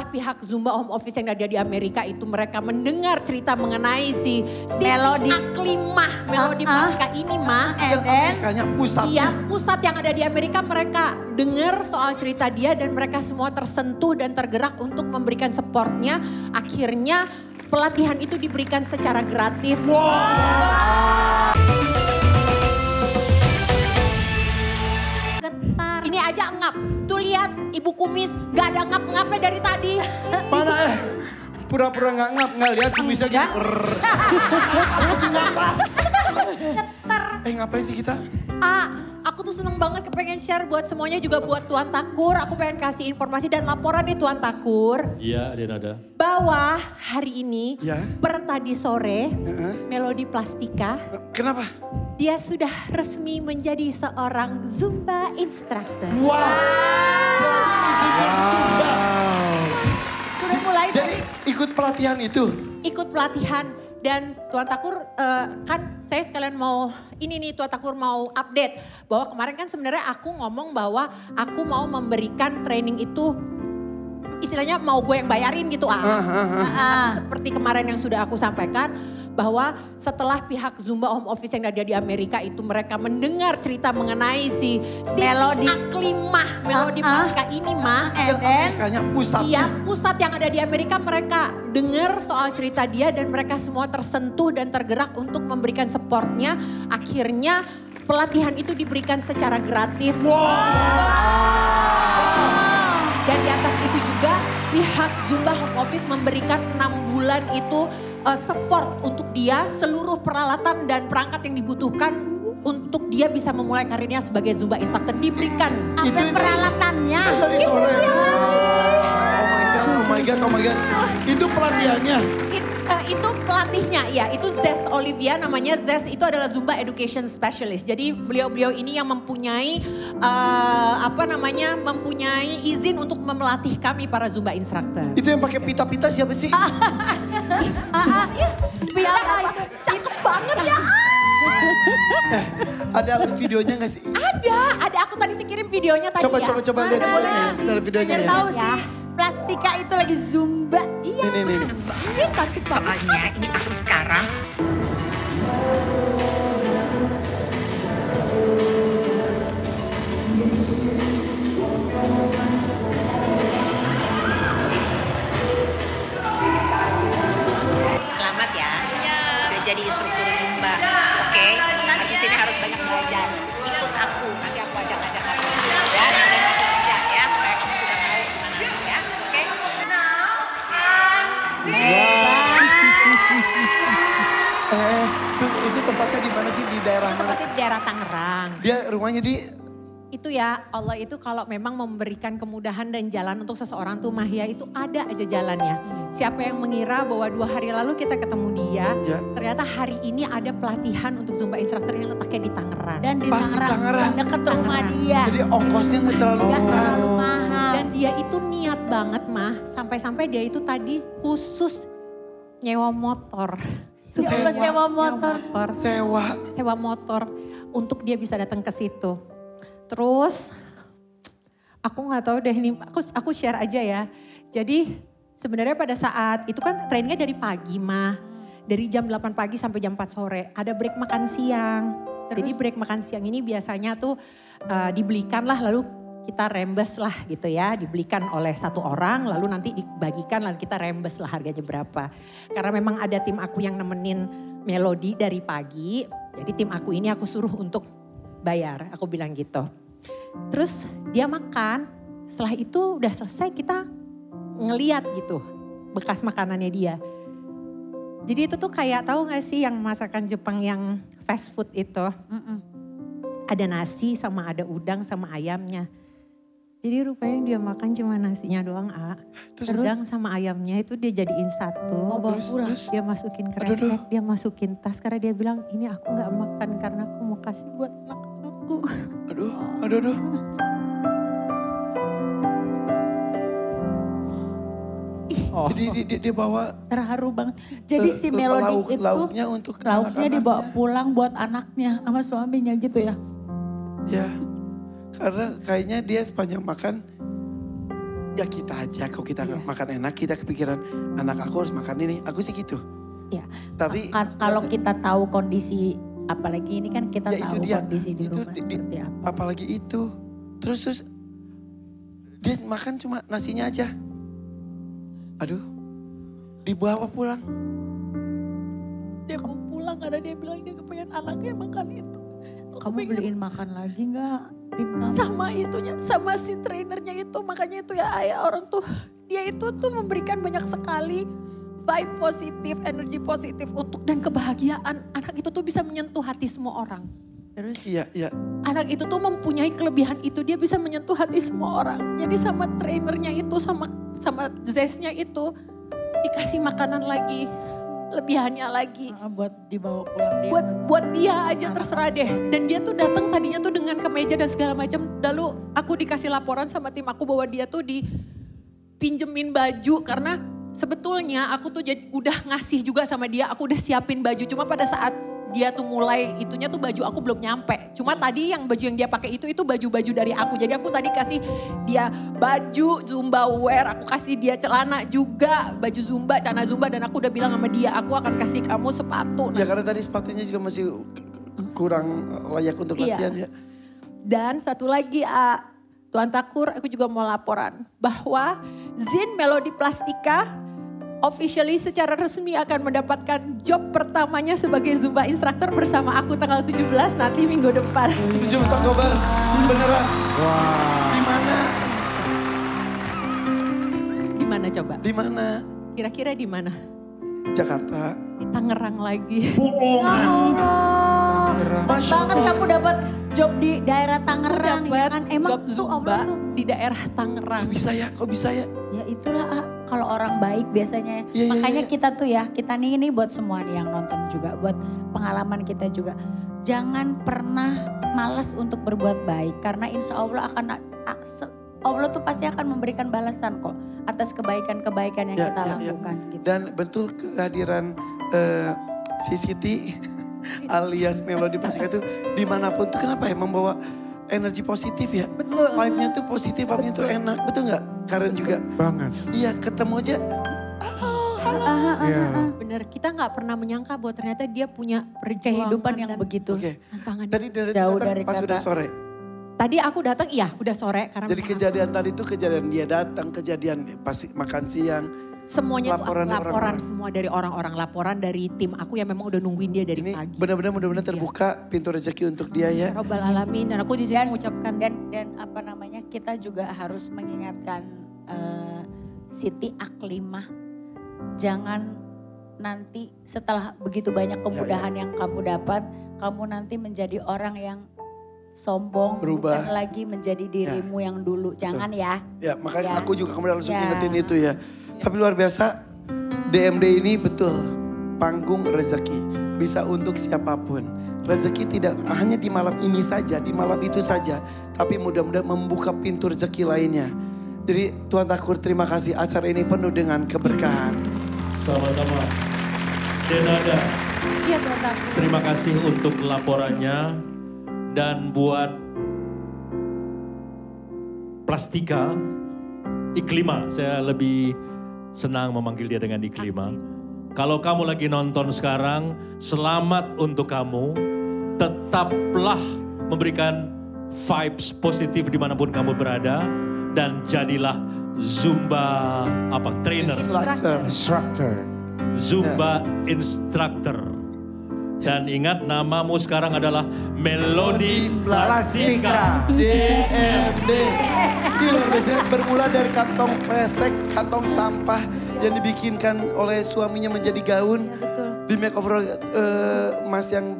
Pihak Zumba Home Office yang ada di Amerika itu mereka mendengar cerita mengenai si Melody Aklimah, Melody Pasca ini mah. Yang Amerikanya pusat. Iya, pusat yang ada di Amerika mereka dengar soal cerita dia dan mereka semua tersentuh dan tergerak untuk memberikan supportnya. Akhirnya pelatihan itu diberikan secara gratis. Wow. Getar. Ini aja ngap. Tuh lihat Ibu Kumis gak ada ngap-ngapnya dari tadi. Mana pura-pura nggak lihat kumisnya gini. Aku ngapas. Getar. Ngapain sih kita? Aku tuh seneng banget kepengen share buat semuanya juga buat Tuan Takur. Aku pengen kasih informasi dan laporan nih Tuan Takur. Iya, Adenada. Bahwa hari ini per tadi sore Melody Plastika. Kenapa? Dia sudah resmi menjadi seorang Zumba instructor. Wow. Sudah mulai. Jadi ikut pelatihan itu? Ikut pelatihan. Dan Tuan Takur kan saya sekalian mau, ini nih Tuan Takur mau update. Bahwa kemarin kan sebenarnya aku ngomong bahwa aku mau memberikan training itu istilahnya mau gue yang bayarin gitu seperti kemarin yang sudah aku sampaikan. Bahwa setelah pihak Zumba Home Office yang ada di Amerika itu mereka mendengar cerita mengenai si Melody Aklimah, Melody Pasca ini mah. Yang Amerikanya pusat. Iya, pusat yang ada di Amerika mereka dengar soal cerita dia dan mereka semua tersentuh dan tergerak untuk memberikan supportnya. Akhirnya pelatihan itu diberikan secara gratis. Dan di atas itu juga pihak Zumba Home Office memberikan 6 bulan itu support untuk dia, seluruh peralatan dan perangkat yang dibutuhkan untuk dia bisa memulai karirnya sebagai Zumba instructor diberikan. Apa peralatannya? Tadi sore. Oh my god. Itu pelatihannya? Itu pelatihnya, ya itu Zest Olivia namanya. Zest itu adalah Zumba Education Specialist. Jadi beliau-beliau ini yang mempunyai mempunyai izin untuk memelatih kami para Zumba instructor. Itu yang pakai pita-pita siapa sih? Pita itu cakep banget ya. Ada videonya gak sih? Ada. Aku tadi sih kirim videonya tadi. Coba lihat videonya. Ada videonya ya. Tahu sih, Plastika itu lagi Zumba. Iya, Ini. cantik banget. Soalnya ini aku sekarang selamat ya, udah jadi instruktur Zumba. Oke, habis ini harus banyak belajar. Ikut aku, nanti aku ajak-ajak kamu. Ya, nanti aku ajak ya, supaya kamu juga tahu gimana ya. Oke? Itu tempatnya di mana sih? Di daerah mana? Tempatnya di daerah Tangerang. Dia rumahnya di? Itu ya Allah itu kalau memang memberikan kemudahan dan jalan untuk seseorang tuh Mahya itu ada aja jalannya. Siapa yang mengira bahwa 2 hari lalu kita ketemu dia, ternyata hari ini ada pelatihan untuk Zumba instructor yang letaknya di Tangerang. Dan di Pas di Tangerang. dekat rumah dia. Jadi ongkosnya nggak terlalu mahal. Dan dia itu niat banget mah, sampai-sampai dia itu tadi khusus nyewa motor. Sewa motor. Sewa motor untuk dia bisa datang ke situ. Terus aku nggak tahu deh ini, aku share aja ya. Jadi sebenarnya pada saat itu kan trainingnya dari pagi mah. Dari jam 8 pagi sampai jam 4 sore. Ada break makan siang. Jadi break makan siang ini biasanya tuh dibelikan lah lalu kita rembes lah gitu ya. Dibelikan oleh satu orang lalu nanti dibagikan lalu kita rembes lah harganya berapa. Karena memang ada tim aku yang nemenin Melody dari pagi. Jadi tim aku ini aku suruh untuk bayar, aku bilang gitu. Terus dia makan, setelah itu udah selesai kita ngeliat gitu bekas makanannya dia. Jadi itu tuh kayak tahu gak sih yang masakan Jepang yang fast food itu. Ada nasi sama ada udang sama ayamnya. Jadi rupanya yang dia makan cuma nasinya doang, udang sama ayamnya itu dia jadiin satu. Terus? Dia masukin kresek, dia masukin tas karena dia bilang ini aku gak makan karena aku mau kasih buat anak-anakku. Aduh. Jadi dia bawa Terharu banget. Jadi si Melody itu lauknya untuk lauknya dibawa pulang buat anaknya sama suaminya gitu ya. Ya, karena kayaknya dia sepanjang makan ya kita aja kalau kita makan enak kita kepikiran anak aku harus makan ini. Aku sih gitu. Ya. Tapi Kalau kita tahu kondisi, apalagi ini kan kita ya, itu tahu dia. kondisi di Itu rumah seperti apa. apalagi itu. Terus dia makan cuma nasinya aja. Aduh, dibawa pulang. Dia mau pulang karena dia bilang dia kepengen anaknya makan itu. Kamu pengen- beliin makan lagi nggak tim kamu? Sama itunya, sama si trainernya itu. Makanya itu ya ayah orang tuh, dia itu tuh memberikan banyak sekali vibe positif, energi positif untuk dan kebahagiaan. Anak itu tuh bisa menyentuh hati semua orang. Terus Iya, iya. Anak itu tuh mempunyai kelebihan itu, dia bisa menyentuh hati semua orang. Jadi sama trainernya itu, sama zestnya itu, dikasih makanan lagi, lebihannya lagi. buat dibawa pulang dia. Buat dia aja Anak terserah aku deh. Dan dia tuh datang tadinya tuh dengan kemeja dan segala macam. Lalu aku dikasih laporan sama tim aku bahwa dia tuh dipinjemin baju karena sebetulnya aku tuh udah ngasih juga sama dia, aku udah siapin baju. Cuma pada saat dia tuh mulai itunya tuh baju aku belum nyampe. Cuma tadi yang baju yang dia pakai itu baju-baju dari aku. Jadi aku tadi kasih dia baju Zumba wear, aku kasih dia celana juga, baju Zumba, celana Zumba. Dan aku udah bilang sama dia, aku akan kasih kamu sepatu. Ya karena tadi sepatunya juga masih kurang layak untuk Iya. latihan ya. Dan satu lagi Tuan Takur, aku juga mau laporan bahwa Zin Melodi Plastika officially secara resmi akan mendapatkan job pertamanya sebagai Zumba instructor bersama aku tanggal 17 nanti minggu depan. 7 Oktober, beneran. Di mana? Di mana coba? Di mana? Kira-kira di mana? Jakarta. Di Tangerang lagi. Bohongan. Masya Banget Allah. kamu dapat job di daerah Tangerang ya kan? Emang job tuh Zumba Allah tuh. di daerah Tangerang. Kok bisa ya? Kok bisa ya? Ya itulah kalau orang baik biasanya. Iya, iya, Makanya iya. kita tuh ya, kita nih ini buat semua nih yang nonton juga, buat pengalaman kita juga. Jangan pernah malas untuk berbuat baik karena insya Allah Allah tuh pasti akan memberikan balasan kok atas kebaikan-kebaikan yang Ya, kita ya, ya. lakukan. Gitu. Dan betul kehadiran si Siti alias Melodi Plastika itu dimanapun tuh kenapa ya membawa energi positif ya. Betul. Vibe-nya tuh positif, vibe-nya tuh enak. Betul nggak? Karen juga. Banget. Iya ketemu aja. Iya. Bener, kita nggak pernah menyangka bahwa ternyata dia punya Kehidupan yang dan begitu. Oke. tantangan. Tadi dari Jauh datang dari pas kata. udah sore. Tadi aku datang, iya udah sore. Karena Jadi memang kejadian tadi tuh kejadian dia datang, kejadian pas makan siang. semuanya laporan tuh laporan orang-orang. semua dari orang-orang, laporan dari tim aku yang memang udah nungguin dia dari Ini pagi. benar-benar mudah-munar Iya. terbuka pintu rezeki untuk dia ya. Robbal alamin, dan aku di sini mengucapkan Dan apa namanya, kita juga harus mengingatkan Siti Aklimah, jangan nanti setelah begitu banyak kemudahan yang kamu dapat, kamu nanti menjadi orang yang sombong, Berubah. bukan lagi menjadi dirimu yang dulu. Jangan ya. Ya makanya Ya. aku juga kemarin langsung Ya. ingetin itu ya. Tapi luar biasa DMD ini betul panggung rezeki. Bisa untuk siapapun. Rezeki tidak hanya di malam ini saja, di malam itu saja. Tapi mudah-mudahan membuka pintu rezeki lainnya. Jadi Tuan Takur terima kasih, acara ini penuh dengan keberkahan. Sama-sama. Denada, iya Tuan Takur. terima kasih untuk laporannya. Dan buat Plastika, Iklima, saya lebih senang memanggil dia dengan Iklima. Kalau kamu lagi nonton sekarang, selamat untuk kamu. Tetaplah memberikan vibes positif dimanapun kamu berada. Dan jadilah Zumba trainer. Instructor. Instructor. Zumba instructor. Dan ingat namamu sekarang adalah Melodi Plastika. DMD. Ini luar biasa bermula dari kantong kresek, kantong sampah yang dibikinkan oleh suaminya menjadi gaun. Betul. Di makeover Mas yang